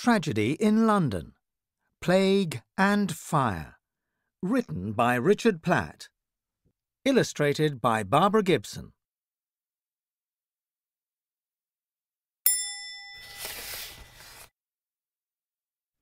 Tragedy in London, Plague and Fire, written by Richard Platt, illustrated by Barbara Gibson.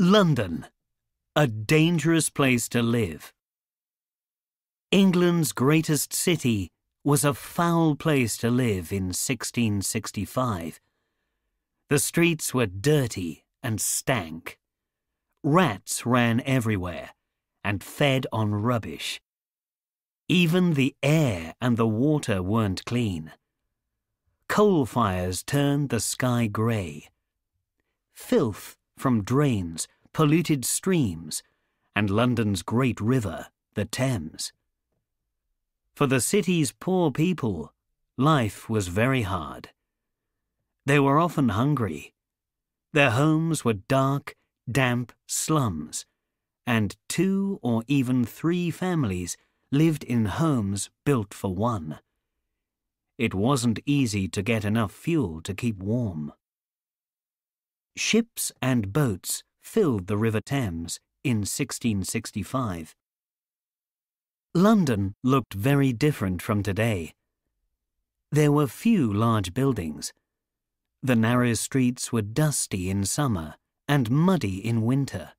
London, a dangerous place to live. England's greatest city was a foul place to live in 1665. The streets were dirty and stank. Rats ran everywhere and fed on rubbish. Even the air and the water weren't clean. Coal fires turned the sky grey. Filth from drains polluted streams and London's great river, the Thames. For the city's poor people, life was very hard. They were often hungry. Their homes were dark, damp slums, and 2 or even 3 families lived in homes built for one. It wasn't easy to get enough fuel to keep warm. Ships and boats filled the River Thames in 1665. London looked very different from today. There were few large buildings. The narrow streets were dusty in summer and muddy in winter.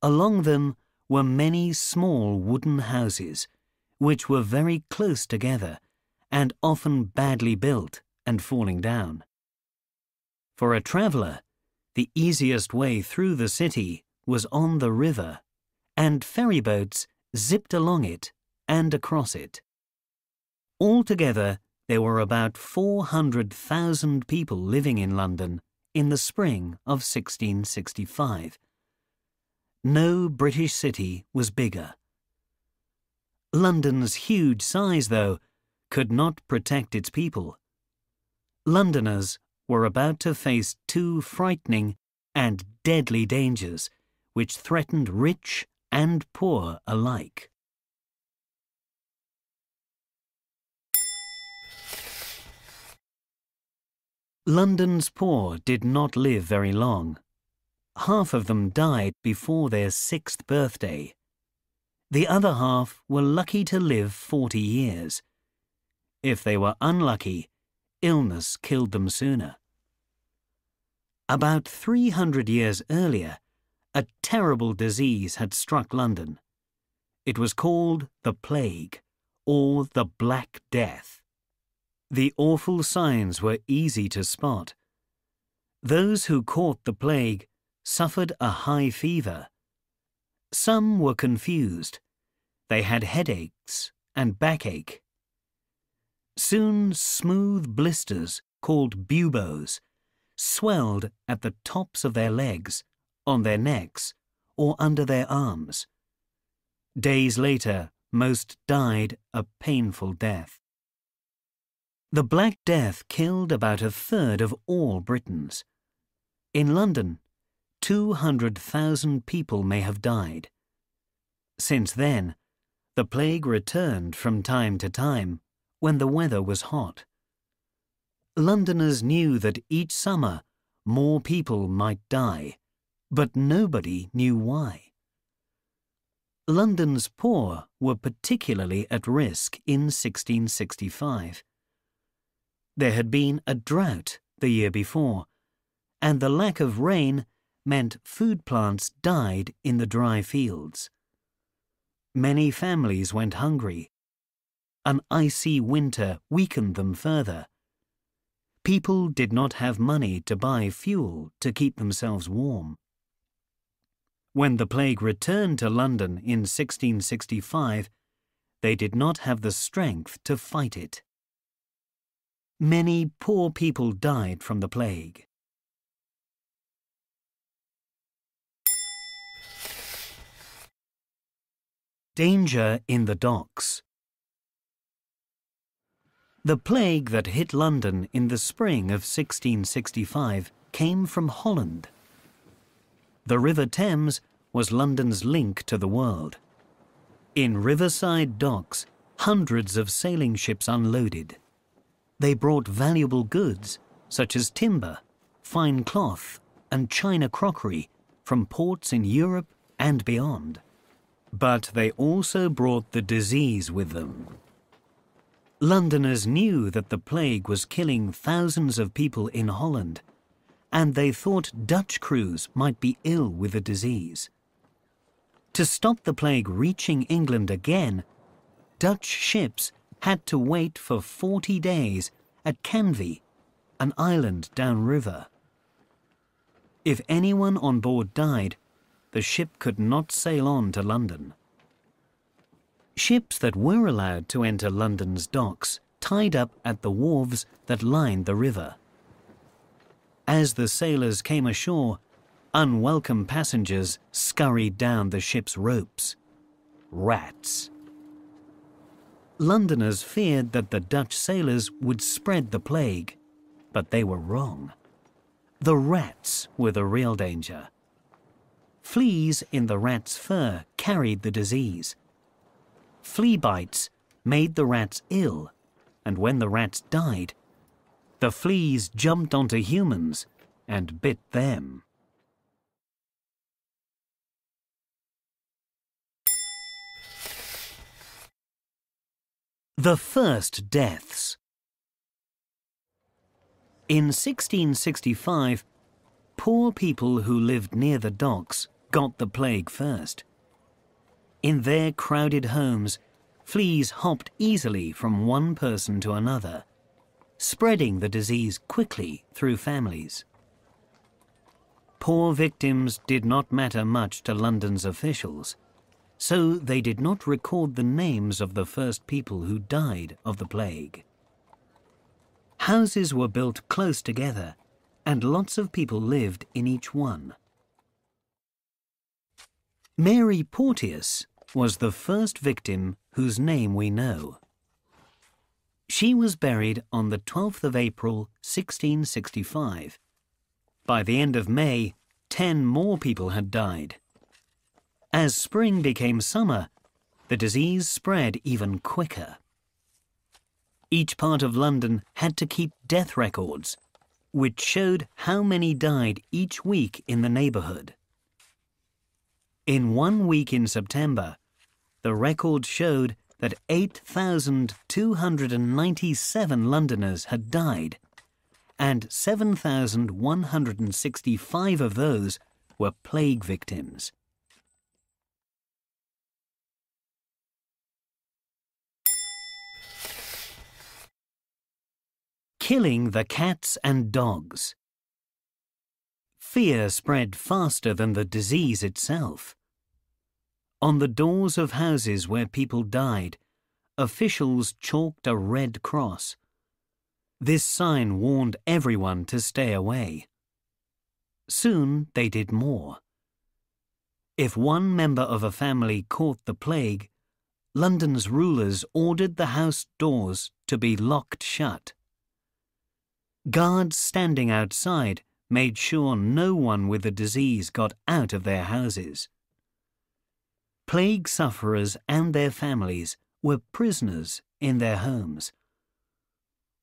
Along them were many small wooden houses, which were very close together and often badly built and falling down. For a traveller, the easiest way through the city was on the river, and ferryboats zipped along it and across it. Altogether, there were about 400,000 people living in London in the spring of 1665. No British city was bigger. London's huge size, though, could not protect its people. Londoners were about to face 2 frightening and deadly dangers which threatened rich and poor alike. London's poor did not live very long. Half of them died before their 6th birthday. The other half were lucky to live 40 years. If they were unlucky, illness killed them sooner. About 300 years earlier, a terrible disease had struck London. It was called the Plague, or the Black Death. The awful signs were easy to spot. Those who caught the plague suffered a high fever. Some were confused. They had headaches and backache. Soon smooth blisters, called buboes, swelled at the tops of their legs, on their necks, or under their arms. Days later, most died a painful death. The Black Death killed about 1/3 of all Britons. In London, 200,000 people may have died. Since then, the plague returned from time to time when the weather was hot. Londoners knew that each summer more people might die, but nobody knew why. London's poor were particularly at risk in 1665. There had been a drought the year before, and the lack of rain meant food plants died in the dry fields. Many families went hungry. An icy winter weakened them further. People did not have money to buy fuel to keep themselves warm. When the plague returned to London in 1665, they did not have the strength to fight it. Many poor people died from the plague. Danger in the docks. The plague that hit London in the spring of 1665 came from Holland. The River Thames was London's link to the world. In riverside docks, hundreds of sailing ships unloaded. They brought valuable goods, such as timber, fine cloth, and china crockery from ports in Europe and beyond. But they also brought the disease with them. Londoners knew that the plague was killing thousands of people in Holland, and they thought Dutch crews might be ill with the disease. To stop the plague reaching England again, Dutch ships had to wait for 40 days at Canvey, an island downriver. If anyone on board died, the ship could not sail on to London. Ships that were allowed to enter London's docks tied up at the wharves that lined the river. As the sailors came ashore, unwelcome passengers scurried down the ship's ropes. Rats. Londoners feared that the Dutch sailors would spread the plague, but they were wrong. The rats were the real danger. Fleas in the rat's fur carried the disease. Flea bites made the rats ill, and when the rats died, the fleas jumped onto humans and bit them. The first deaths. In 1665, poor people who lived near the docks got the plague first. In their crowded homes, fleas hopped easily from one person to another, spreading the disease quickly through families. Poor victims did not matter much to London's officials, so they did not record the names of the first people who died of the plague. Houses were built close together, and lots of people lived in each one. Mary Porteous was the first victim whose name we know. She was buried on the 12th of April, 1665. By the end of May, 10 more people had died. As spring became summer, the disease spread even quicker. Each part of London had to keep death records, which showed how many died each week in the neighbourhood. In 1 week in September, the record showed that 8,297 Londoners had died, and 7,165 of those were plague victims. Killing the cats and dogs. Fear spread faster than the disease itself. On the doors of houses where people died, officials chalked a red cross. This sign warned everyone to stay away. Soon they did more. If one member of a family caught the plague, London's rulers ordered the house doors to be locked shut. Guards standing outside made sure no one with the disease got out of their houses. Plague sufferers and their families were prisoners in their homes.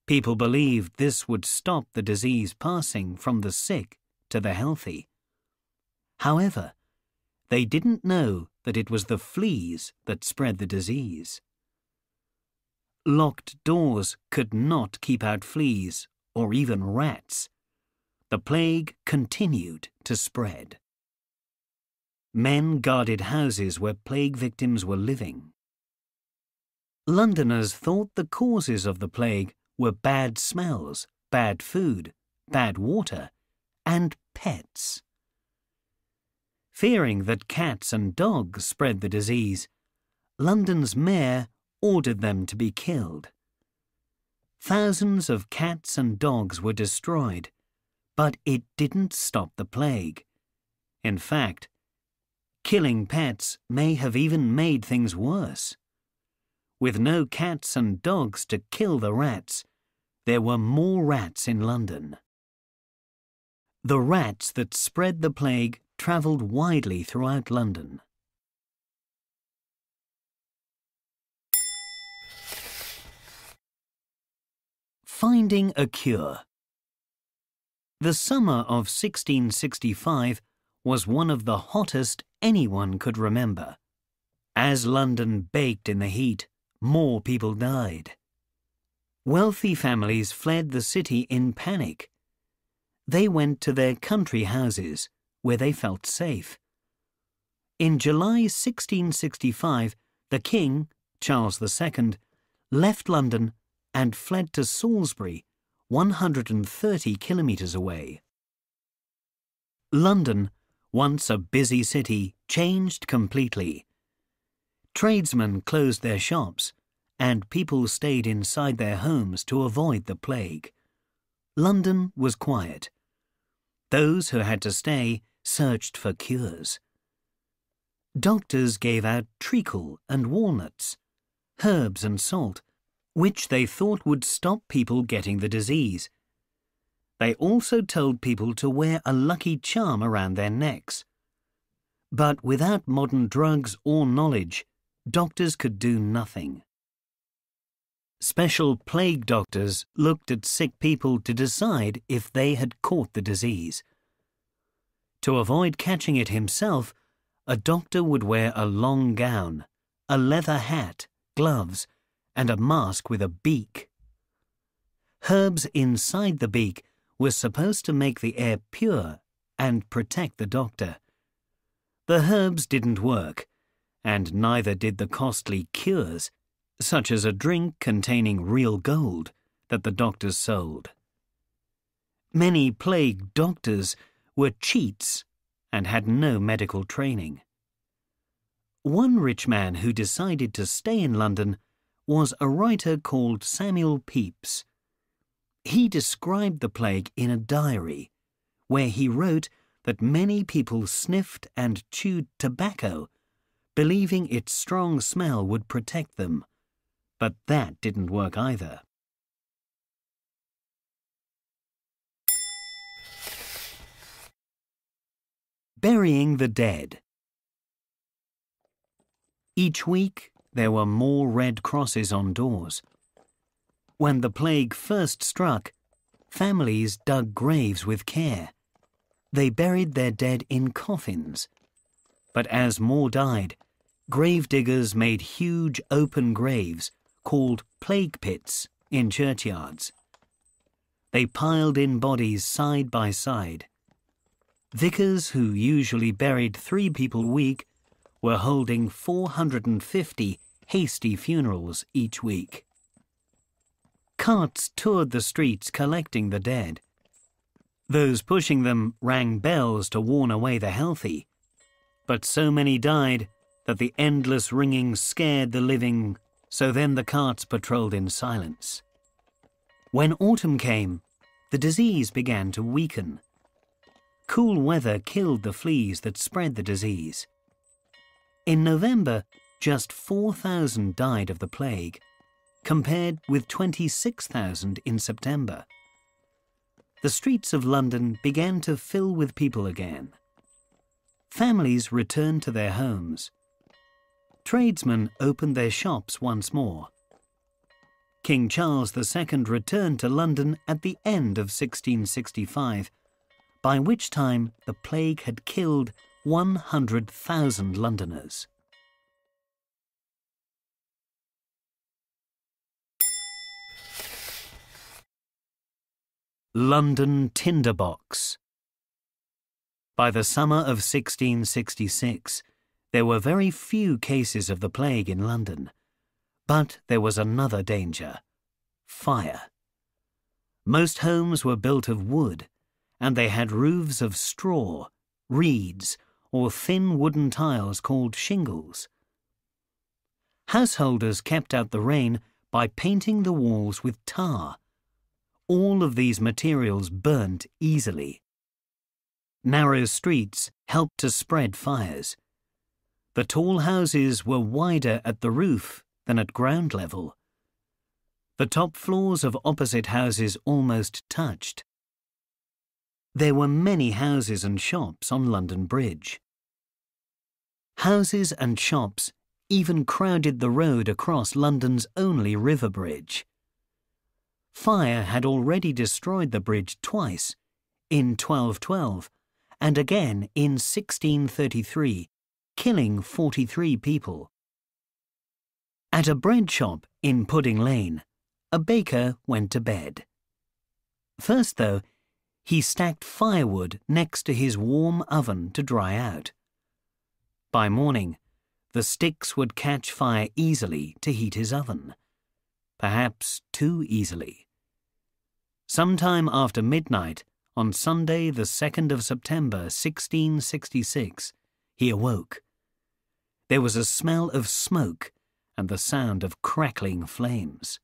People believed this would stop the disease passing from the sick to the healthy. However, they didn't know that it was the fleas that spread the disease. Locked doors could not keep out fleas or even rats. The plague continued to spread. Men guarded houses where plague victims were living. Londoners thought the causes of the plague were bad smells, bad food, bad water, and pets. Fearing that cats and dogs spread the disease, London's mayor ordered them to be killed. Thousands of cats and dogs were destroyed, but it didn't stop the plague. In fact, killing pets may have even made things worse. With no cats and dogs to kill the rats, there were more rats in London. The rats that spread the plague travelled widely throughout London. Finding a cure. The summer of 1665 was one of the hottest anyone could remember. As London baked in the heat, more people died. Wealthy families fled the city in panic. They went to their country houses, where they felt safe. In July 1665, the King, Charles II, left London and fled to Salisbury, 130 kilometres away. London, once a busy city, changed completely. Tradesmen closed their shops, and people stayed inside their homes to avoid the plague. London was quiet. Those who had to stay searched for cures. Doctors gave out treacle and walnuts, herbs and salt, which they thought would stop people getting the disease. They also told people to wear a lucky charm around their necks. But without modern drugs or knowledge, doctors could do nothing. Special plague doctors looked at sick people to decide if they had caught the disease. To avoid catching it himself, a doctor would wear a long gown, a leather hat, gloves, and a mask with a beak. Herbs inside the beak were supposed to make the air pure and protect the doctor. The herbs didn't work, and neither did the costly cures, such as a drink containing real gold that the doctors sold. Many plague doctors were cheats and had no medical training. One rich man who decided to stay in London was a writer called Samuel Pepys. He described the plague in a diary, where he wrote that many people sniffed and chewed tobacco, believing its strong smell would protect them. But that didn't work either. Burying the dead. Each week, there were more red crosses on doors. When the plague first struck, families dug graves with care. They buried their dead in coffins. But as more died, gravediggers made huge open graves called plague pits in churchyards. They piled in bodies side by side. Vicars who usually buried 3 people a week were holding 450 hasty funerals each week. Carts toured the streets collecting the dead. Those pushing them rang bells to warn away the healthy. But so many died that the endless ringing scared the living, so then the carts patrolled in silence. When autumn came, the disease began to weaken. Cool weather killed the fleas that spread the disease. In November, just 4,000 died of the plague, compared with 26,000 in September. The streets of London began to fill with people again. Families returned to their homes. Tradesmen opened their shops once more. King Charles II returned to London at the end of 1665, by which time the plague had killed 100,000 Londoners. London Tinderbox. By the summer of 1666, there were very few cases of the plague in London. But there was another danger: fire. Most homes were built of wood, and they had roofs of straw, reeds, or thin wooden tiles called shingles. Householders kept out the rain by painting the walls with tar. All of these materials burnt easily. Narrow streets helped to spread fires. The tall houses were wider at the roof than at ground level. The top floors of opposite houses almost touched. There were many houses and shops on London Bridge. Houses and shops even crowded the road across London's only river bridge. Fire had already destroyed the bridge twice, in 1212 and again in 1633, killing 43 people. At a bread shop in Pudding Lane, a baker went to bed. First, though, he stacked firewood next to his warm oven to dry out. By morning, the sticks would catch fire easily to heat his oven. Perhaps too easily. Sometime after midnight, on Sunday the 2nd of September 1666, he awoke. There was a smell of smoke and the sound of crackling flames.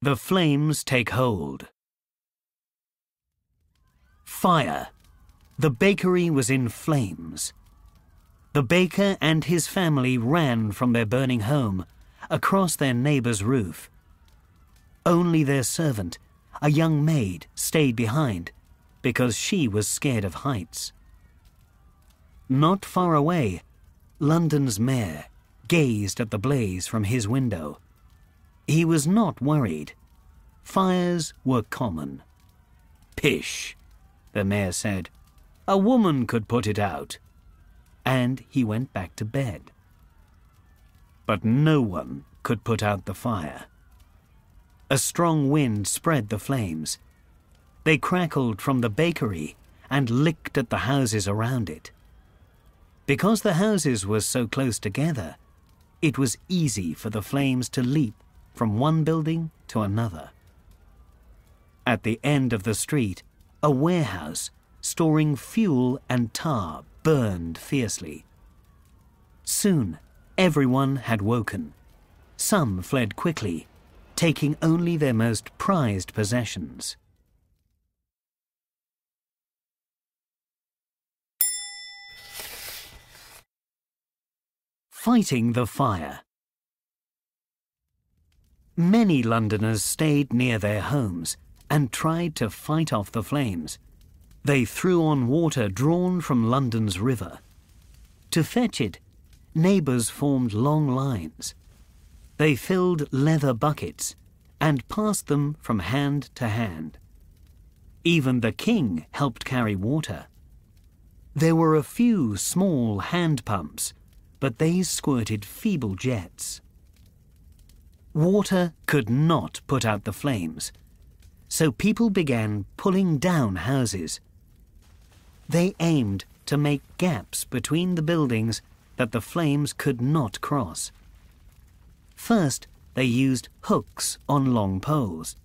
The flames take hold. Fire! The bakery was in flames. The baker and his family ran from their burning home, across their neighbour's roof. Only their servant, a young maid, stayed behind, because she was scared of heights. Not far away, London's mayor gazed at the blaze from his window. He was not worried. Fires were common. "Pish," the mayor said. "A woman could put it out." And he went back to bed. But no one could put out the fire. A strong wind spread the flames. They crackled from the bakery and licked at the houses around it. Because the houses were so close together, it was easy for the flames to leap from one building to another. At the end of the street, a warehouse storing fuel and tar burned fiercely. Soon, everyone had woken. Some fled quickly, taking only their most prized possessions. Fighting the fire. Many Londoners stayed near their homes and tried to fight off the flames. They threw on water drawn from London's river. To fetch it, neighbours formed long lines. They filled leather buckets and passed them from hand to hand. Even the king helped carry water. There were a few small hand pumps, but they squirted feeble jets. Water could not put out the flames, so people began pulling down houses. They aimed to make gaps between the buildings that the flames could not cross. First, they used hooks on long poles.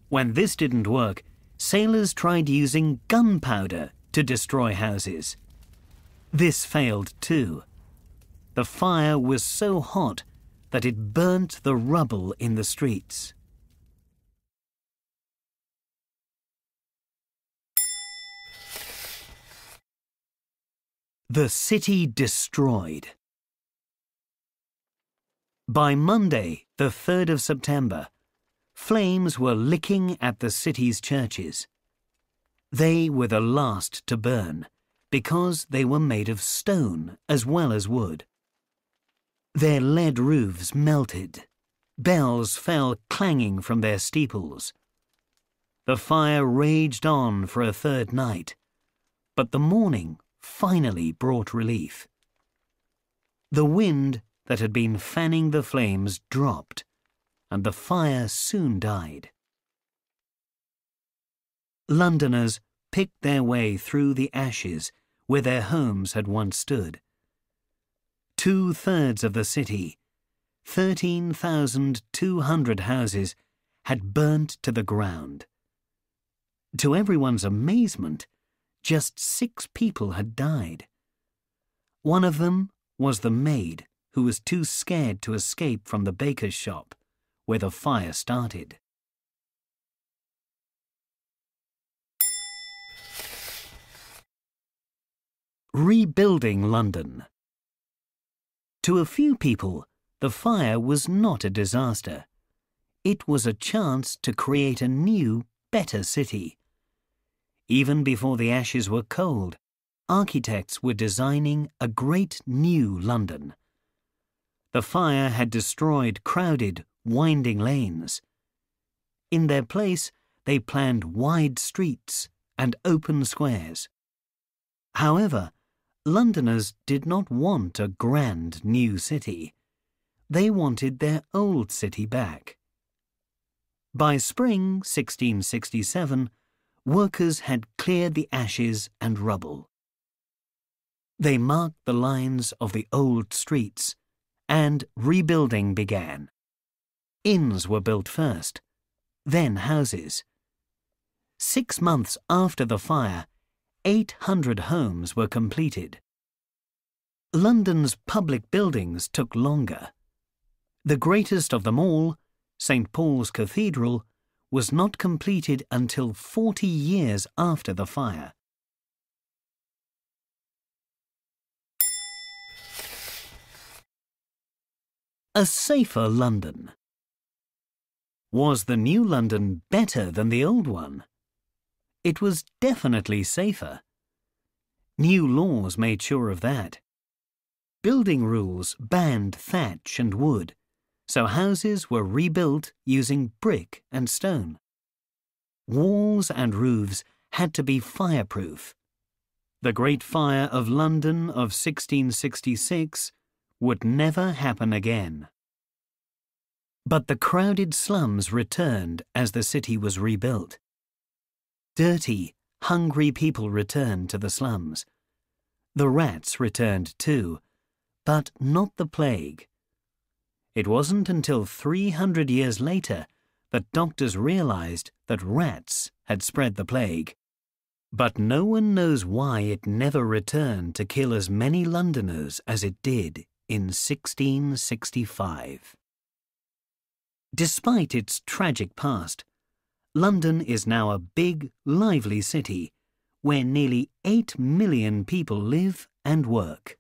When this didn't work, sailors tried using gunpowder to destroy houses. This failed too. The fire was so hot that it burnt the rubble in the streets. The city destroyed. By Monday, the 3rd of September, flames were licking at the city's churches. They were the last to burn, because they were made of stone as well as wood. Their lead roofs melted. Bells fell clanging from their steeples. The fire raged on for a third night, but the morning finally brought relief. The wind that had been fanning the flames dropped, and the fire soon died. Londoners picked their way through the ashes where their homes had once stood. 2/3 of the city, 13,200 houses, had burnt to the ground. To everyone's amazement, just 6 people had died. One of them was the maid who was too scared to escape from the baker's shop, where the fire started. Rebuilding London. To a few people, the fire was not a disaster. It was a chance to create a new, better city. Even before the ashes were cold, architects were designing a great new London. The fire had destroyed crowded, winding lanes. In their place, they planned wide streets and open squares. However, Londoners did not want a grand new city. They wanted their old city back. By spring 1667, workers had cleared the ashes and rubble. They marked the lines of the old streets, and rebuilding began. Inns were built first, then houses. 6 months after the fire, 800 homes were completed. London's public buildings took longer. The greatest of them all, St. Paul's Cathedral, was not completed until 40 years after the fire. A safer London. Was the new London better than the old one? It was definitely safer. New laws made sure of that. Building rules banned thatch and wood, so houses were rebuilt using brick and stone. Walls and roofs had to be fireproof. The Great Fire of London of 1666 would never happen again. But the crowded slums returned as the city was rebuilt. Dirty, hungry people returned to the slums. The rats returned too, but not the plague. It wasn't until 300 years later that doctors realized that rats had spread the plague. But no one knows why it never returned to kill as many Londoners as it did in 1665. Despite its tragic past, London is now a big, lively city where nearly 8 million people live and work.